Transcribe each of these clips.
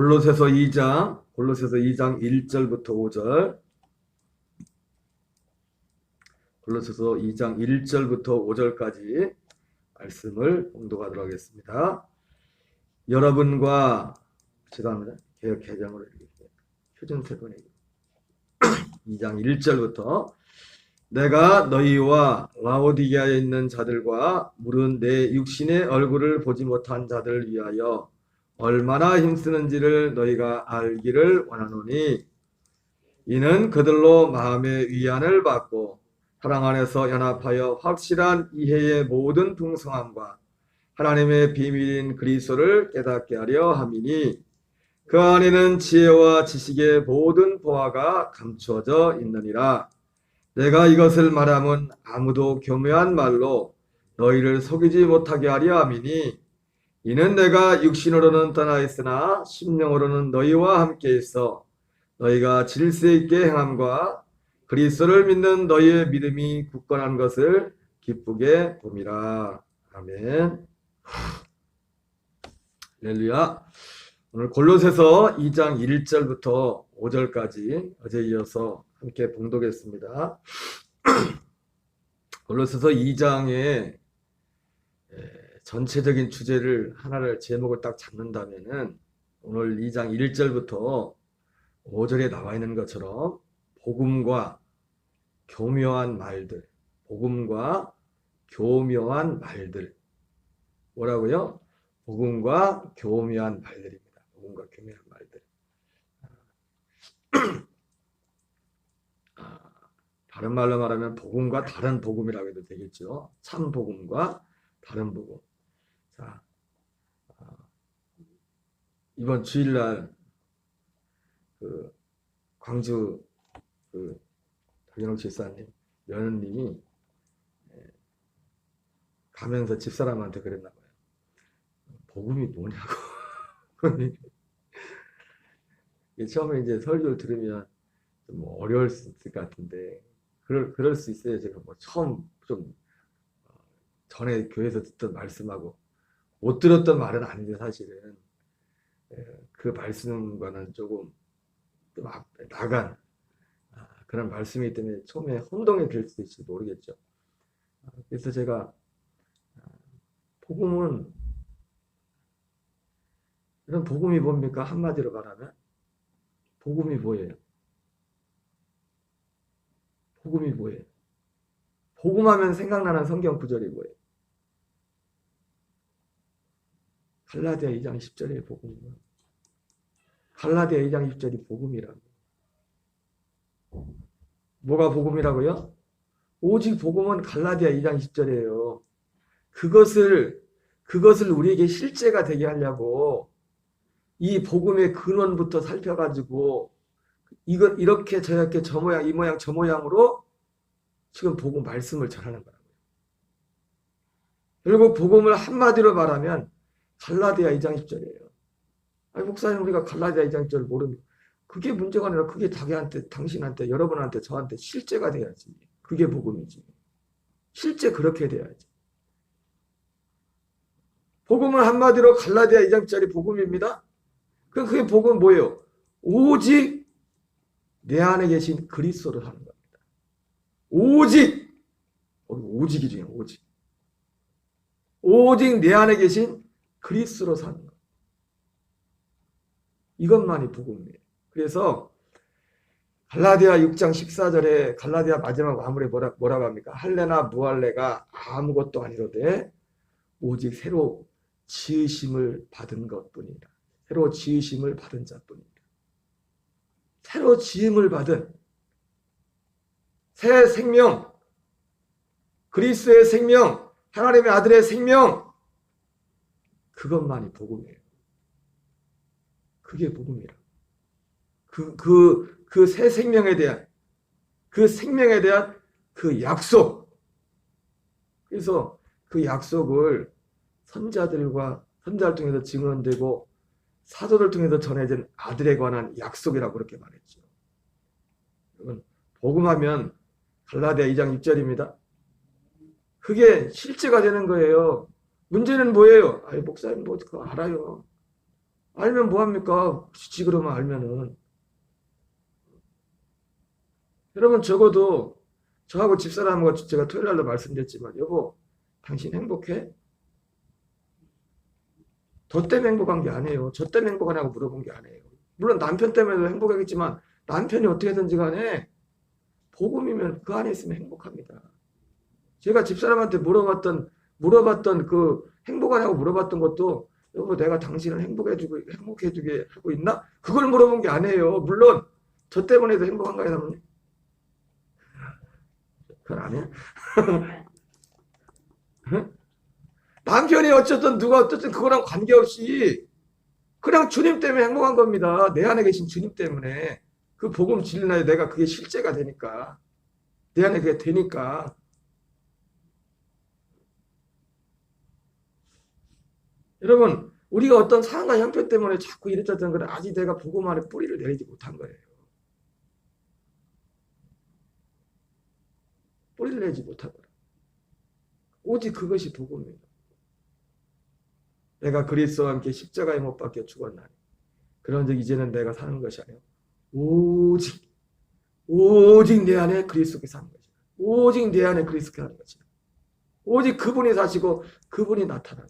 골로새서 2장 1절부터 5절. 골로새서 2장 1절부터 5절까지 말씀을 봉독하도록 하겠습니다. 여러분과 죄송합니다. 개역 개정으로 표준 세번에 2장 1절부터 내가 너희와 라오디게아에 있는 자들과 물은 내 육신의 얼굴을 보지 못한 자들을 위하여 얼마나 힘쓰는지를 너희가 알기를 원하노니 이는 그들로 마음의 위안을 받고 사랑 안에서 연합하여 확실한 이해의 모든 풍성함과 하나님의 비밀인 그리스도를 깨닫게 하려 함이니 그 안에는 지혜와 지식의 모든 보화가 감추어져 있느니라. 내가 이것을 말함은 아무도 교묘한 말로 너희를 속이지 못하게 하려 함이니 이는 내가 육신으로는 떠나 있으나 심령으로는 너희와 함께 있어 너희가 질서 있게 행함과 그리스도를 믿는 너희의 믿음이 굳건한 것을 기쁘게 봄이라. 아멘. 할렐루야. 오늘 골로새서 2장 1절부터 5절까지 어제 이어서 함께 봉독했습니다. 골로새서 2장의 전체적인 주제를 하나를 제목을 딱 잡는다면은 오늘 2장 1절부터 5절에 나와 있는 것처럼 복음과 교묘한 말들, 복음과 교묘한 말들. 뭐라고요? 복음과 교묘한 말들입니다. 복음과 교묘한 말들. 다른 말로 말하면 복음과 다른 복음이라고 해도 되겠죠. 참 복음과 다른 복음. 자, 이번 주일날 광주 박연옥 집사님 며느님이 가면서 집사람한테 그랬나 봐요. 복음이 뭐냐고. 처음에 이제 설교를 들으면 좀 어려울 수 있을 것 같은데 그럴 수 있어요. 제가 뭐 처음 좀 전에 교회에서 듣던 말씀하고 못 들었던 말은 아닌데 사실은 그 말씀과는 조금 좀 나간 그런 말씀이기 때문에 처음에 혼동이 될 수도 있을지 모르겠죠. 그래서 제가 복음은 이런 복음이 뭡니까? 한마디로 말하면 복음이 뭐예요? 복음이 뭐예요? 복음하면 생각나는 성경 구절이 뭐예요? 갈라디아 2장 10절의 복음이요. 갈라디아 2장 10절이 복음이라고. 뭐가 복음이라고요? 오직 복음은 갈라디아 2장 10절이에요. 그것을 우리에게 실제가 되게 하려고 이 복음의 근원부터 살펴가지고 이렇게 저렇게 저 모양 이 모양 저 모양으로 지금 복음 말씀을 전하는 거라고요. 결국 복음을 한마디로 말하면 갈라디아 2장 10절이에요. 아니 목사님 우리가 갈라디아 2장 10절을 모르는 그게 문제가 아니라 그게 당신한테 여러분한테 저한테 실제가 돼야지. 그게 복음이지. 실제 그렇게 돼야지. 복음은 한마디로 갈라디아 2장 10절이 복음입니다. 그게 복음은 뭐예요? 오직 내 안에 계신 그리스도를 하는 겁니다. 오직이 중요해요. 오직 내 안에 계신 그리스도로 사는 것. 이것만이 복음이에요. 그래서 갈라디아 6장 14절에 갈라디아 마지막 마무리에 뭐라고 합니까? 할례나 무할례가 아무것도 아니로되 오직 새로 지으심을 받은 것뿐이라. 새로 지으심을 받은 자뿐이라. 새로 지음을 받은 새 생명, 그리스도의 생명, 하나님의 아들의 생명, 그것만이 복음이에요. 그게 복음이라. 그 새 생명에 대한 그 약속. 그래서 그 약속을 선자들 통해서 증언되고 사도들 통해서 전해진 아들에 관한 약속이라고 그렇게 말했죠. 여러분, 복음하면 갈라디아 2장 6절입니다. 그게 실제가 되는 거예요. 문제는 뭐예요? 아이 목사님 뭐 그거 알아요. 알면 뭐합니까? 굳이 그러면 알면은. 여러분 적어도 저하고 집사람과 제가 토요일 날도 말씀드렸지만 여보 당신 행복해? 저 때문에 행복한 게 아니에요. 저 때문에 행복하냐고 물어본 게 아니에요. 물론 남편 때문에도 행복하겠지만 남편이 어떻게든지 간에 복음이면 그 안에 있으면 행복합니다. 제가 집사람한테 물어봤던 그 행복하냐고 물어봤던 것도 여보 내가 당신을 행복해주게 하고 있나? 그걸 물어본 게 아니에요. 물론 저 때문에도 행복한가요? 여러분? 그건 아니야. 남편이 어쨌든 누가 어쨌든 그거랑 관계없이 그냥 주님 때문에 행복한 겁니다. 내 안에 계신 주님 때문에. 그 복음 진리나에 내가 그게 실제가 되니까. 내 안에 그게 되니까. 여러분 우리가 어떤 상황과 형편 때문에 자꾸 이랬던 건 아직 내가 복음 안에 뿌리를 내리지 못한 거예요. 뿌리를 내지 못한 거예요. 오직 그것이 복음입니다. 내가 그리스도와 함께 십자가에 못 박혀 죽었나니 그런즉 이제는 내가 사는 것이 아니요 오직 내 안에 그리스도께 사는 것이다. 오직 내 안에 그리스도께 사는 것이다. 오직 그분이 사시고 그분이 나타나고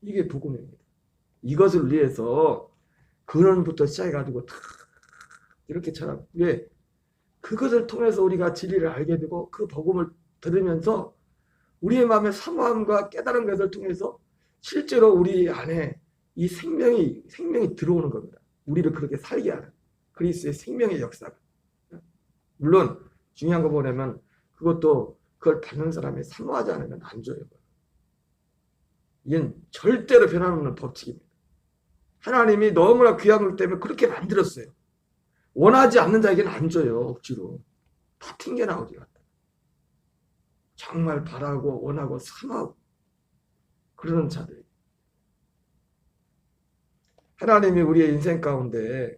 이게 복음입니다. 이것을 위해서 근원부터 시작해가지고 다 이렇게 처럼 왜 그것을 통해서 우리가 진리를 알게 되고 그 복음을 들으면서 우리의 마음의 사모함과 깨달은 것을 통해서 실제로 우리 안에 이 생명이 들어오는 겁니다. 우리를 그렇게 살게 하는 그리스도의 생명의 역사가. 물론 중요한 거 보려면 그것도 그걸 받는 사람이 사모하지 않으면 안 줘요. 이건 절대로 변함없는 법칙입니다. 하나님이 너무나 귀한 것 때문에 그렇게 만들었어요. 원하지 않는 자에게는 안 줘요. 억지로. 다 튕겨나오지 않다. 정말 바라고 원하고 사모하고 그러는 자들. 하나님이 우리의 인생 가운데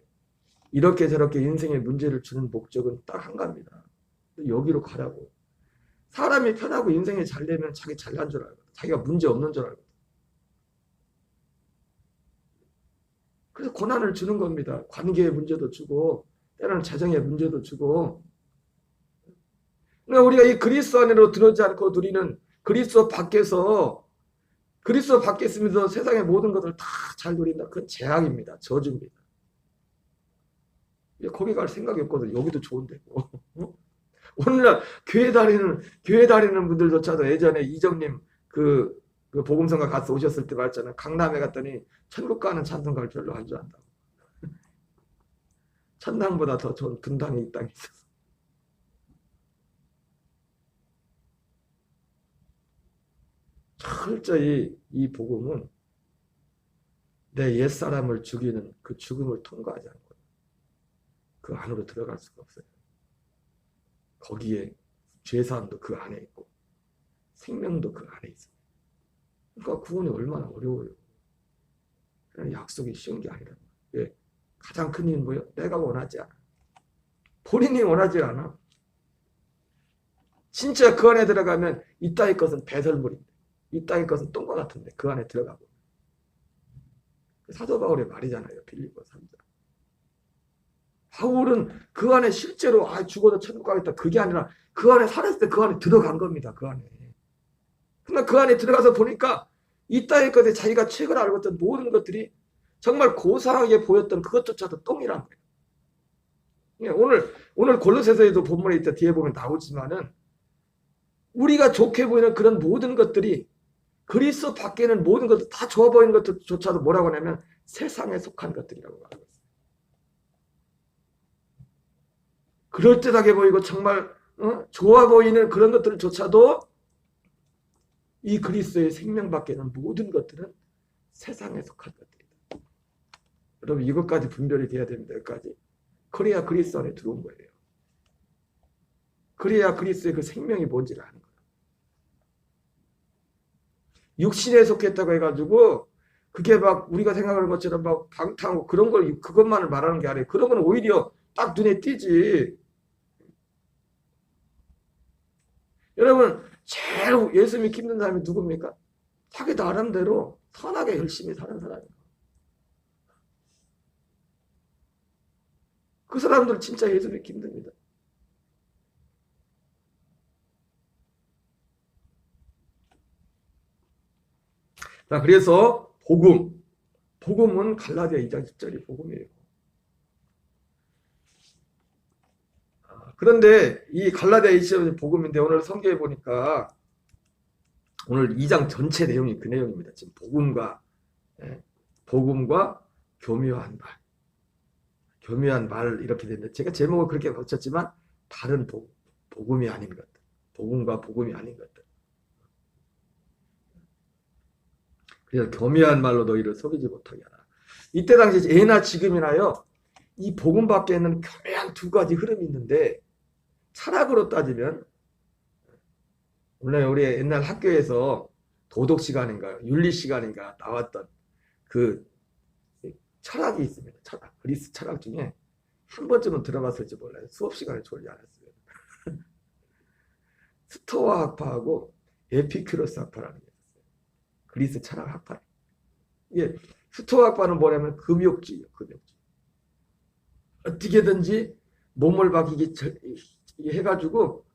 이렇게 저렇게 인생의 문제를 주는 목적은 딱 한 가지입니다. 여기로 가라고. 사람이 편하고 인생이 잘 되면 자기 잘난 줄 알고 자기가 문제 없는 줄 알고 그래서 고난을 주는 겁니다. 관계의 문제도 주고 때로는 재정의 문제도 주고 그러니까 우리가 이 그리스도 안으로 들어오지 않고 누리는 그리스도 밖에서 있으면서 세상의 모든 것을 다 잘 누린다. 그건 재앙입니다. 저주입니다. 거기 갈 생각이 없거든. 여기도 좋은데. 오늘날 교회 다니는 분들조차도 예전에 이정님 그 복음성가 가서 오셨을 때 말했잖아요. 강남에 갔더니 천국 가는 찬송가를 별로 안 좋아한다고. 천당보다 더 좋은 분당이 이 땅에 있어서. 철저히 이 복음은 내 옛사람을 죽이는 그 죽음을 통과하지 않고 그 안으로 들어갈 수가 없어요. 거기에 죄사함도 그 안에 있고 생명도 그 안에 있어요. 그러니까 구원이 얼마나 어려워요. 그냥 약속이 쉬운 게 아니라. 왜? 가장 큰 힘은 뭐예요? 내가 원하지 않아. 본인이 원하지 않아. 진짜 그 안에 들어가면 이 땅의 것은 배설물인데 이 땅의 것은 똥과 같은데 그 안에 들어가고 사도 바울의 말이잖아요. 빌립보 3장. 바울은 그 안에 실제로 죽어도 천국 가겠다 그게 아니라 그 안에 살았을 때 그 안에 들어간 겁니다. 그 안에. 그러나 그 안에 들어가서 보니까 이 땅의 것에 자기가 최근에 알고 있던 모든 것들이 정말 고상하게 보였던 그것조차도 똥이란 거예요. 오늘 골로새서에도 본문에 있다 뒤에 보면 나오지만은 우리가 좋게 보이는 그런 모든 것들이 그리스도 밖에는 모든 것들 다 좋아 보이는 것조차도 뭐라고 하냐면 세상에 속한 것들이라고 말하고 있어요. 그럴듯하게 보이고 정말 좋아 보이는 그런 것들조차도 이 그리스도의 생명 밖에는 모든 것들은 세상에 속한 것들이다. 여러분 이것까지 분별이 돼야 됩니다. 여기까지. 그래야 그리스도 안에 들어온 거예요. 그래야 그리스도의 그 생명이 뭔지를 아는 거예요. 육신에 속했다고 해가지고 그게 막 우리가 생각하는 것처럼 막 방탕하고 그런 걸 그것만을 말하는 게 아니에요. 그런 건 오히려 딱 눈에 띄지. 여러분 제일 예수 믿기 힘든 사람이 누굽니까? 자기 나름대로 선하게 열심히 사는 사람이에요. 그 사람들 진짜 예수 믿기 힘듭니다. 자, 그래서 복음은 갈라디아 2장 10절이 복음이에요. 그런데 이 갈라디아 2장 복음인데 오늘 성경에 보니까 오늘 2장 전체 내용이 그 내용입니다. 지금 복음과 교묘한 말 이렇게 되는데 제가 제목을 그렇게 붙였지만 다른 복음이 아닌 것들, 복음과 복음이 아닌 것들. 그래서 교묘한 말로 너희를 속이지 못하게 하라. 이때 당시 예나 지금이나요, 이 복음 밖에는 교묘한 두 가지 흐름이 있는데 철학으로 따지면 원래 우리 옛날 학교에서 도덕 시간인가 윤리 시간인가 나왔던 그 철학이 있습니다. 철학. 그리스 철학 중에 한 번쯤은 들어봤을지 몰라요. 수업 시간에 졸지 않았어요. 스토아 학파하고 에피큐로스 학파라는 게 있어요. 그리스 철학 학파. 이게 스토아 학파는 뭐냐면 금욕주의예요. 금욕주의. 어떻게든지 몸을 박이게 해가지고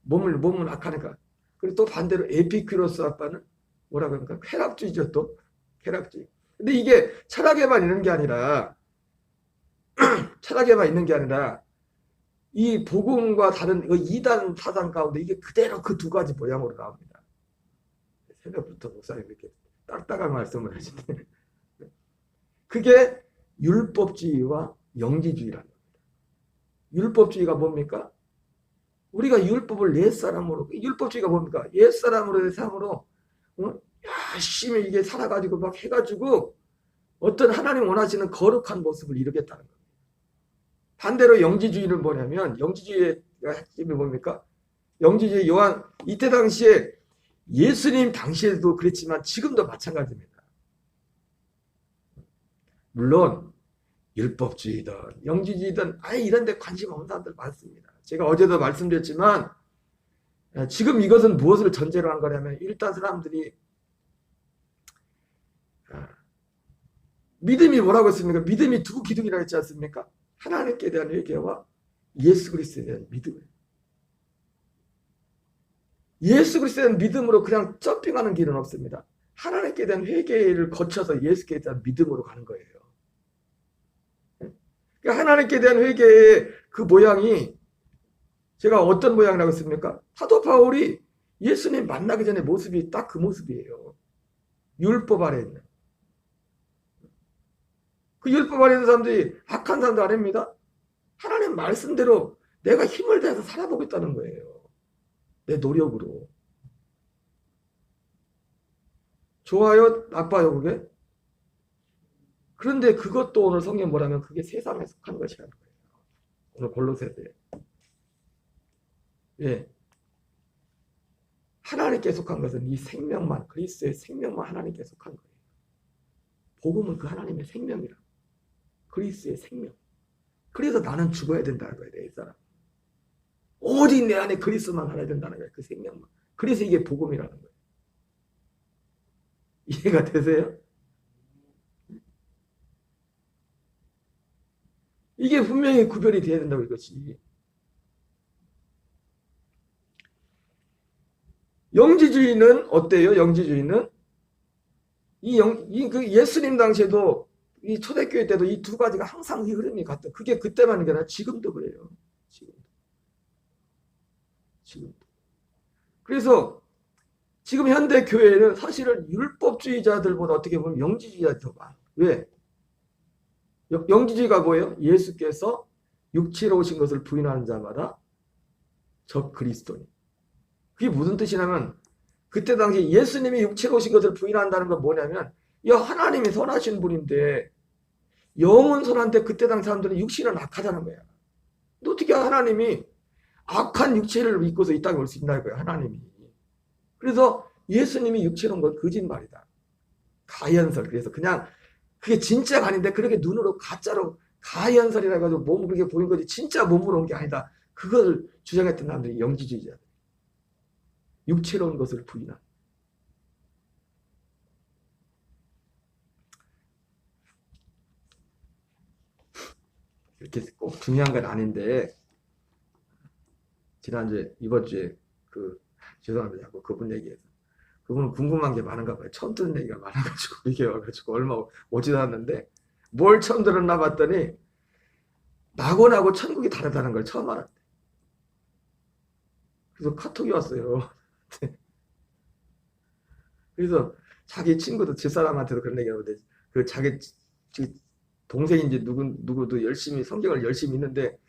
몸을 악하니까. 그리고 또 반대로 에피큐로스 학파는 뭐라고 합니까? 쾌락주의죠. 또 쾌락주의. 근데 이게 철학에만 있는 게 아니라 이 복음과 다른 이단 사상 가운데 이게 그대로 그 두 가지 모양으로 나옵니다. 새벽부터 목사님 이렇게 딱딱한 말씀을 하시네. 그게 율법주의와 영지주의라는 겁니다. 율법주의가 뭡니까? 우리가 율법을 옛사람으로, 율법주의가 뭡니까? 옛사람으로의 삶으로 열심히 이게 살아가지고 막 해가지고 어떤 하나님 원하시는 거룩한 모습을 이루겠다는 겁니다. 반대로 영지주의는 뭐냐면, 영지주의의 핵심이 뭡니까? 영지주의 요한, 이때 당시에 예수님 당시에도 그랬지만 지금도 마찬가지입니다. 물론 율법주의든 영지주의든 아예 이런 데 관심 없는 사람들 많습니다. 제가 어제도 말씀드렸지만 지금 이것은 무엇을 전제로 한 거냐면 일단 사람들이 믿음이 뭐라고 했습니까? 믿음이 두 기둥이라고 했지 않습니까? 하나님께 대한 회개와 예수 그리스도에 대한 믿음이에요. 예수 그리스도에 대한 믿음으로 그냥 점핑하는 길은 없습니다. 하나님께 대한 회개를 거쳐서 예수께 대한 믿음으로 가는 거예요. 그러니까 하나님께 대한 회개의 그 모양이 제가 어떤 모양이라고 했습니까? 사도 바울이 예수님 만나기 전에 모습이 딱 그 모습이에요. 율법 아래 있는. 그 율법 아래 있는 사람들이 악한 사람도 아닙니다. 하나님 말씀대로 내가 힘을 다해서 살아보고 있다는 거예요. 내 노력으로. 좋아요? 나빠요? 그게? 그런데 그것도 오늘 성경 뭐라면 그게 세상에 속한 것이라는 거예요. 오늘 골로새서에. 예. 하나님께 속한 것은 이 생명만, 그리스도의 생명만 하나님께 속한 거예요. 복음은 그 하나님의 생명이라. 그리스도의 생명. 그래서 나는 죽어야 된다는 거예요, 내 사람. 오직 내 안에 그리스도만 살아야 된다는 거예요, 그 생명만. 그래서 이게 복음이라는 거예요. 이해가 되세요? 이게 분명히 구별이 돼야 된다고 이것이. 영지주의는 어때요? 영지주의는 그 예수님 당시에도 이 초대교회 때도 이 두 가지가 항상 이 흐름이 같다. 그게 그때만이 아니라 지금도 그래요. 지금도. 그래서 지금 현대 교회는 사실은 율법주의자들보다 어떻게 보면 영지주의자들이 더 많아. 왜? 영지주의가 뭐예요? 예수께서 육체로 오신 것을 부인하는 자마다 적 그리스도니. 그게 무슨 뜻이냐면 그때 당시 예수님이 육체로 오신 것을 부인한다는 건 뭐냐면 야 하나님이 선하신 분인데 영은 선한데 그때 당시 사람들은 육신은 악하다는 거야. 근데 어떻게 하나님이 악한 육체를 입고서 이 땅에 올 수 있나 이거야 하나님이. 그래서 예수님이 육체로 온 건 거짓말이다. 가연설. 그래서 그냥 그게 진짜가 아닌데 그렇게 눈으로 가짜로 가연설이라 해가지고 몸을 그렇게 보인 거지 진짜 몸으로 온 게 아니다. 그걸 주장했던 사람들이 영지주의자들. 육체로 온 것을 부인한. 이렇게 꼭 중요한 건 아닌데, 지난주에, 이번 주에, 죄송합니다. 자꾸 그분 얘기해서. 그분은 궁금한 게 많은가 봐요. 처음 듣는 얘기가 많아가지고, 이게 와가지고, 얼마 오지도 않았는데, 뭘 처음 들었나 봤더니, 낙원하고 천국이 다르다는 걸 처음 알았대. 그래서 카톡이 왔어요. 그래서 자기 친구도 집사람한테도 그런 얘기 하는데, 자기 동생인지 누구도 열심히, 성경을 열심히 있는데,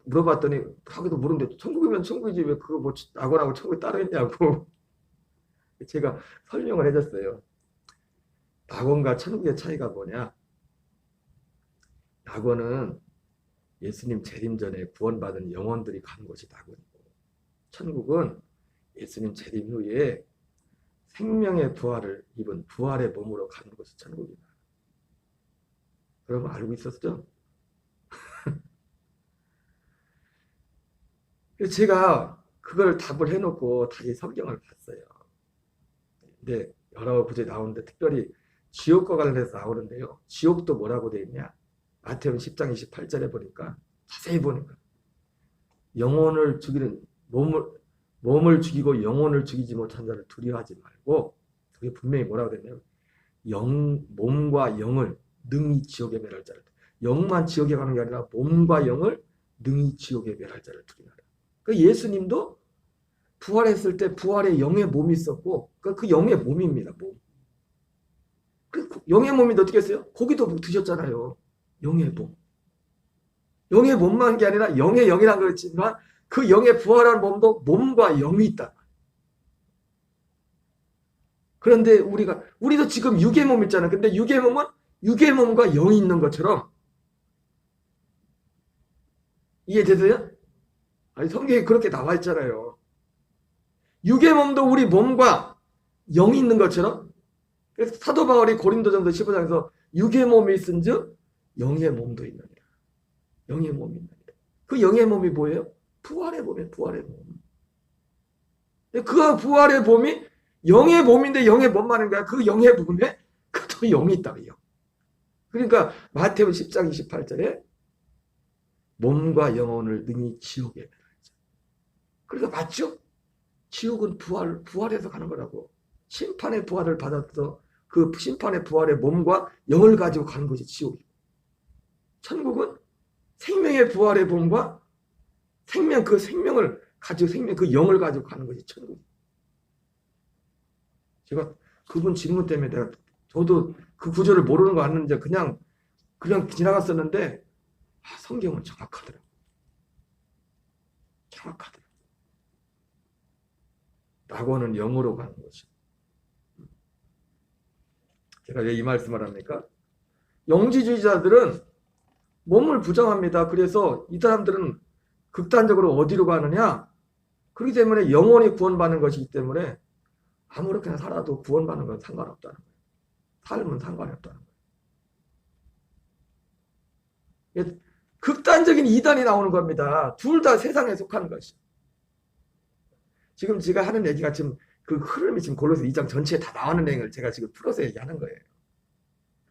물어봤더니, 자기도 모르는데, 천국이면 천국이지, 왜 그거 뭐, 낙원하고 천국이 따로 있냐고. 제가 설명을 해줬어요. 낙원과 천국의 차이가 뭐냐? 낙원은 예수님 재림 전에 구원받은 영혼들이 가는 곳이 낙원이고, 천국은 예수님 재림 후에 생명의 부활을 입은 부활의 몸으로 가는 곳이 천국이다. 그러면 알고 있었죠? 그래서 제가 그걸 답을 해놓고 다시 성경을 봤어요. 근데 여러 구절이 나오는데 특별히 지옥과 관련해서 나오는데요. 지옥도 뭐라고 되어 있냐? 마태복음 10장 28절에 보니까 자세히 보니까 영혼을 죽이는 몸을 죽이고 영혼을 죽이지 못한 자를 두려워하지 말고, 그게 분명히 뭐라고 되냐면 몸과 영을 능히 지옥에 멸할 자를, 영만 지옥에 가는 게 아니라 몸과 영을 능히 지옥에 멸할 자를 두려워하라. 그 예수님도 부활했을 때 부활의 영의 몸이 있었고, 그 영의 몸입니다. 몸. 그 영의 몸인데 어떻게 했어요? 고기도 드셨잖아요. 영의 몸. 영의 몸만 게 아니라 영의 영이라는 거였지만 그 영의 부활한 몸도 몸과 영이 있다. 그런데 우리도 지금 육의 몸 있잖아요. 근데 육의 몸은 육의 몸과 영이 있는 것처럼, 이해되세요? 아니, 성경에 그렇게 나와 있잖아요. 육의 몸도 우리 몸과 영이 있는 것처럼, 그래서 사도 바울이 고린도전서 15장에서 육의 몸이 있은즉 영의 몸도 있느니라. 영의 몸이 있느니라. 그 영의 몸이 뭐예요? 부활의 몸이에요. 부활의 몸. 그 부활의 몸이 영의 몸인데 영의 몸만 하는 거야. 그 영의 몸에 또 영이 있다고요. 그러니까 마태복음 10장 28절에 몸과 영혼을 능히 지옥에 멸하자. 그러니까 맞죠? 지옥은 부활해서 가는 거라고. 심판의 부활을 받아서 그 심판의 부활의 몸과 영을 가지고 가는 것이 지옥이고, 천국은 생명의 부활의 몸과 그 생명을 가지고 그 영을 가지고 가는 것이 천국이에요. 제가 그분 질문 때문에 저도 그 구절을 모르는 거 아는데 그냥 지나갔었는데, 성경은 정확하더라고요. 정확하더라고요. 낙원은 영으로 가는 것이. 제가 왜 이 말씀을 합니까? 영지주의자들은 몸을 부정합니다. 그래서 이 사람들은 극단적으로 어디로 가느냐? 그렇기 때문에 영혼이 구원받는 것이기 때문에 아무렇게나 살아도 구원받는 건 상관없다는 거예요. 삶은 상관이 없다는 거예요. 극단적인 이단이 나오는 겁니다. 둘 다 세상에 속하는 것이. 지금 제가 하는 얘기가 지금 그 흐름이 지금 골로새 2장 전체에 다 나오는 내용을 제가 지금 풀어서 얘기하는 거예요.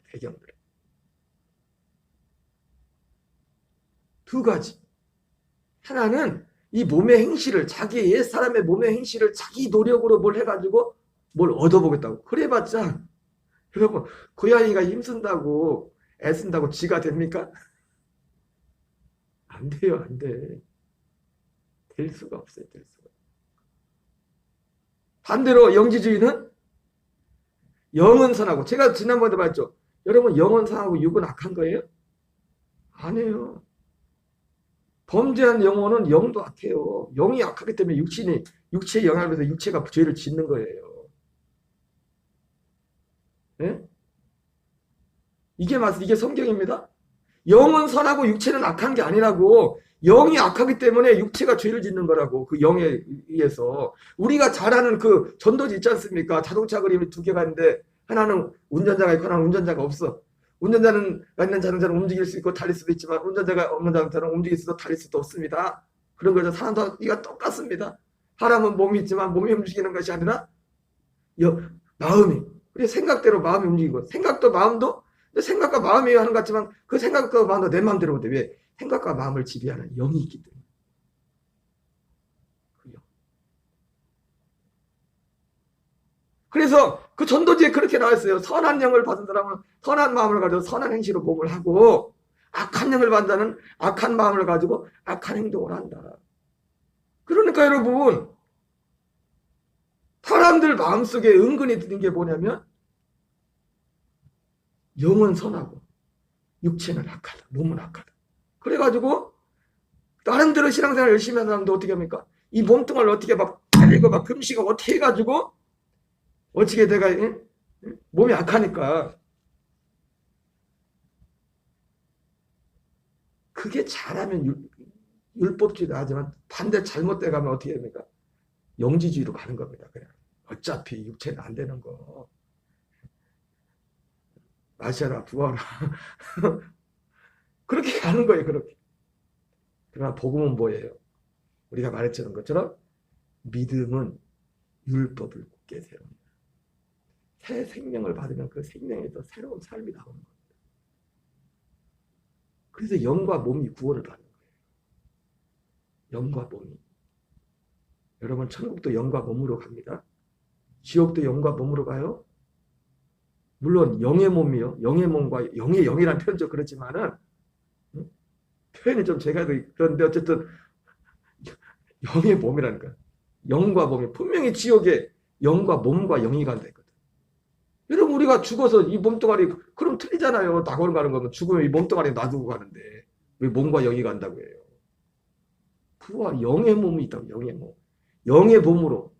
배경들. 두 가지. 하나는 이 몸의 행실을, 자기 옛 사람의 몸의 행실을 자기 노력으로 뭘 해가지고 뭘 얻어보겠다고. 그래봤자, 여러분, 고양이가 힘쓴다고, 애쓴다고 쥐가 됩니까? 안 돼요, 안 돼. 될 수가 없어요, 될 수가. 반대로 영지주의는 영은 선하고, 제가 지난번에 말했죠. 여러분, 영은 선하고 육은 악한 거예요? 아니에요. 범죄한 영혼은 영도 악해요. 영이 악하기 때문에 육체의 영향을 받아서 육체가 죄를 짓는 거예요. 네? 이게 성경입니다. 영은 선하고 육체는 악한 게 아니라고. 영이 악하기 때문에 육체가 죄를 짓는 거라고. 그 영에 의해서. 우리가 잘 아는 그 전도지 있지 않습니까? 자동차 그림이 두 개가 있는데 하나는 운전자가 있고 하나는 운전자가 없어. 운전자가 있는 자동차는 움직일 수 있고 달릴 수도 있지만 운전자가 없는 자동차는 움직일 수도 달릴 수도 없습니다. 그런 거죠. 사람도 이가 똑같습니다. 사람은 몸이 있지만 몸이 움직이는 것이 아니라 마음이. 우리 생각대로 마음이 움직이고, 생각도 마음도 생각과 마음이 하는 것 같지만 그 생각과 마음도 내 마음대로 못해. 왜? 생각과 마음을 지배하는 영이 있기 때문에. 그 영. 그래서 그 전도지에 그렇게 나왔어요. 선한 영을 받은 사람은 선한 마음을 가지고 선한 행실로 몸을 하고, 악한 영을 받는 자는 악한 마음을 가지고 악한 행동을 한다. 그러니까 여러분, 사람들 마음속에 은근히 드는 게 뭐냐면 영은 선하고 육체는 악하다. 몸은 악하다. 그래가지고 나름대로 신앙생활 열심히 하는 사람도 어떻게 합니까? 이 몸뚱아리를 어떻게 막 때리고 막 금식하고 어떻게 해가지고 어떻게 내가 몸이 악하니까 그게 잘하면 율법주의도 하지만 반대 잘못돼 가면 어떻게 됩니까? 영지주의로 가는 겁니다. 그냥 어차피 육체는 안 되는 거 마셔라 부어라 그렇게 가는 거예요. 그렇게. 그러나 복음은 뭐예요? 우리가 말했던 것처럼 믿음은 율법을 굳게 세웁니다. 새 생명을 받으면 그 생명에서 새로운 삶이 나오는 겁니다. 그래서 영과 몸이 구원을 받는 거예요. 영과 몸이. 여러분 천국도 영과 몸으로 갑니다. 지옥도 영과 몸으로 가요. 물론 영의 몸이요. 영의 몸과 영의 영이라는 표현도 그렇지만은 표현이 좀 제가 그런데 어쨌든 영의 몸이라니까. 영과 몸이 분명히 지옥에 영과 몸과 영이 간다 했거든. 여러분 우리가 죽어서 이 몸뚱아리 그럼 틀리잖아요. 낙원 가는 거면 죽으면 이 몸뚱아리 놔두고 가는데 왜 몸과 영이 간다고 해요. 부활 영의 몸이 있다고. 영의 몸. 영의 몸으로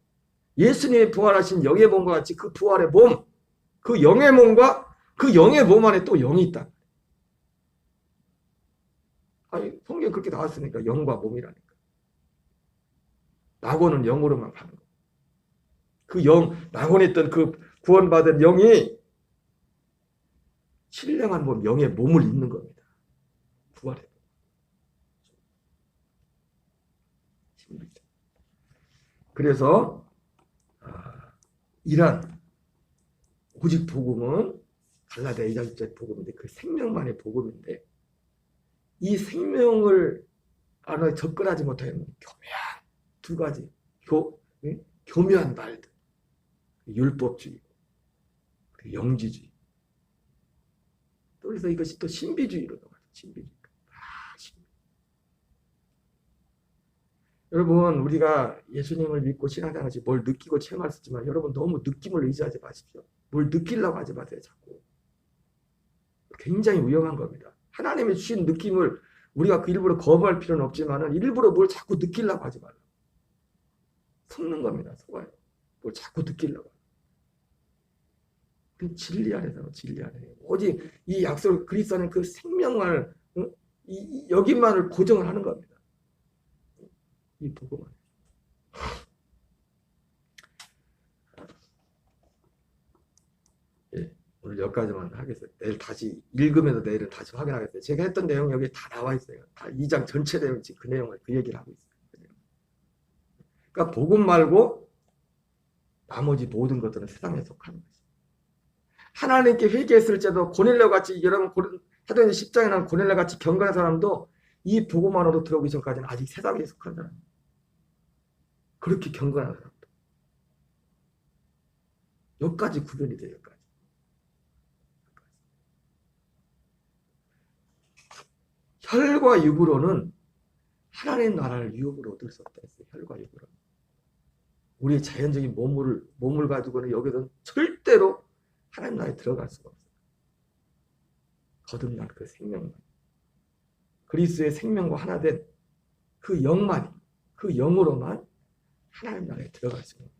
예수님이 부활하신 영의 몸과 같이 그 부활의 몸, 그 영의 몸과 그 영의 몸 안에 또 영이 있다. 아니 성경에 그렇게 나왔으니까 영과 몸이라니까. 낙원은 영으로만 가는 거. 그 영, 낙원에 있던 그 구원받은 영이 신령한 몸, 영의 몸을 입는 겁니다. 부활의 몸. 그래서 이란 오직 복음은 갈라디아 2장 1절 복음인데 그 생명만의 복음인데 이 생명을 안에 접근하지 못하면 교묘한 두 가지 교묘한 말들 율법주의 그리고 영지주의 그래서 이것이 또 신비주의로 나와요. 신비주의. 여러분 우리가 예수님을 믿고 신앙생활하지 뭘 느끼고 체험할 수 있지만 여러분 너무 느낌을 의지하지 마십시오. 뭘 느끼려고 하지 마세요. 자꾸. 굉장히 위험한 겁니다. 하나님이 주신 느낌을 우리가 그 일부러 거부할 필요는 없지만 일부러 뭘 자꾸 느끼려고 하지 말라. 속는 겁니다. 속아요. 뭘 자꾸 느끼려고. 진리 안에서 진리 안에 오직 이 약속을 그리스도 안에 그 생명을 여기만을 고정을 하는 겁니다. 이 복음은. 예, 오늘 여기까지만 하겠어요. 내일 다시 읽으면서 내일은 다시 확인하겠어요. 제가 했던 내용 여기 다 나와 있어요. 다 2장 전체 내용 그 내용을 그 얘기를 하고 있어요. 그러니까 복음 말고 나머지 모든 것들은 세상에 속하는 거죠. 하나님께 회개했을 때도 고넬료 같이 여러분 사도행전 10장에 나온 고넬료 같이 경건한 사람도 이 복음 안으로 들어오기 전까지는 아직 세상에 속한 사람입니다. 그렇게 경건한 사람도. 여기까지 구별이 돼요. 여기까지. 혈과 육으로는 하나님 나라를 유업으로 얻을 수 없다 했어요. 혈과 육으로. 우리의 자연적인 몸을 가지고는 여기서는 절대로 하나님 나라에 들어갈 수가 없어요. 거듭난 그 생명만. 그리스도의 생명과 하나 된 그 영만이, 그 영으로만 하나님 나라에 들어갈 수 있습니다.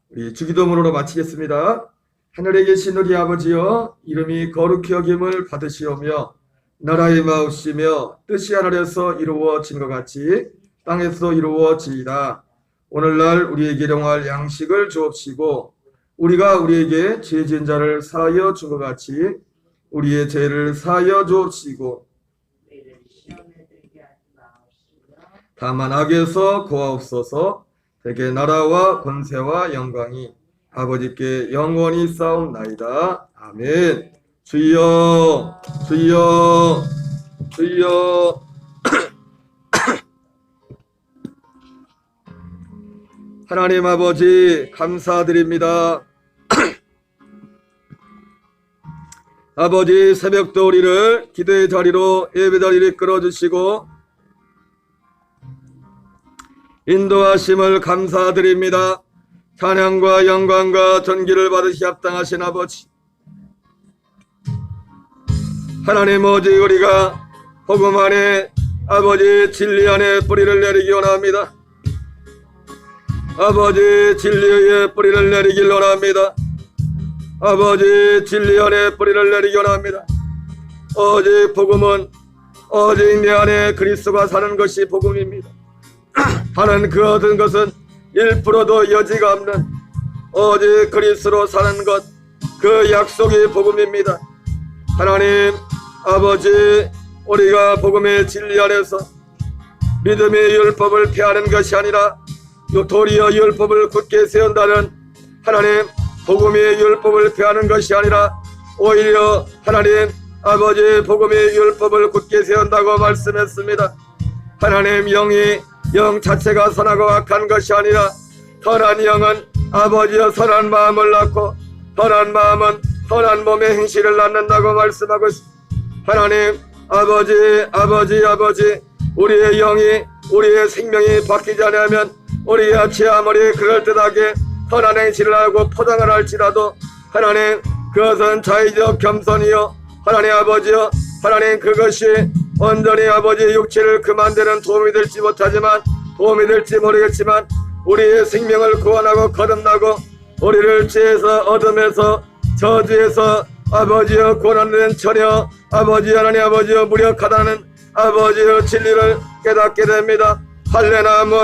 우리 주기도문으로 마치겠습니다. 하늘에 계신 우리 아버지여, 이름이 거룩히 여김을 받으시오며 나라의 마옵시며 뜻이 하늘에서 이루어진 것 같이 땅에서 이루어지이다. 오늘날 우리에게 일용할 양식을 주옵시고 우리가 우리에게 죄 지은 자를 사하여 준 것 같이 우리의 죄를 사하여 주옵시고 다만 악에서 구하옵소서. 대개 나라와 권세와 영광이 아버지께 영원히 싸움나이다. 아멘. 주여, 주여, 주여. 하나님 아버지 감사드립니다. 아버지 새벽도 우리를 기도의 자리로 예배 자리를 끌어주시고 인도하심을 감사드립니다. 찬양과 영광과 존귀를 받으시 합당하신 아버지, 하나님 오직 우리가 복음 안에 아버지 진리 안에 뿌리를 내리기 원합니다. 아버지 진리의 뿌리를 내리길 원합니다. 아버지 진리 안에 뿌리를 내리기 원합니다. 오직 복음은 오직 내 안에 그리스도가 사는 것이 복음입니다. 하는 그 어떤 것은 1%도 여지가 없는 오직 그리스도로 사는 것, 그 약속이 복음입니다. 하나님 아버지, 우리가 복음의 진리 안에서 믿음의 율법을 폐하는 것이 아니라 도리어 율법을 굳게 세운다는 하나님 복음의 율법을 폐하는 것이 아니라 오히려 하나님 아버지 복음의 율법을 굳게 세운다고 말씀했습니다. 하나님 영 자체가 선하고 악한 것이 아니라 선한 영은 아버지여 선한 마음을 낳고 선한 마음은 선한 몸의 행실을 낳는다고 말씀하고 있습니다. 하나님 아버지 우리의 영이 우리의 생명이 바뀌지 않으면 우리 아치 아무리 그럴듯하게 선한 행실을 하고 포장을 할지라도 하나님 그것은 자의적 겸손이요 하나님 아버지여 하나님 그것이 온전히 아버지 육체를 그만되는 도움이 될지 못하지만 도움이 될지 모르겠지만 우리의 생명을 구원하고 거듭나고 우리를 죄에서 어둠에서 저주에서 아버지여 고난된 처녀 아버지 하나님 아버지여 무력하다는 아버지여 진리를 깨닫게 됩니다. 할례나무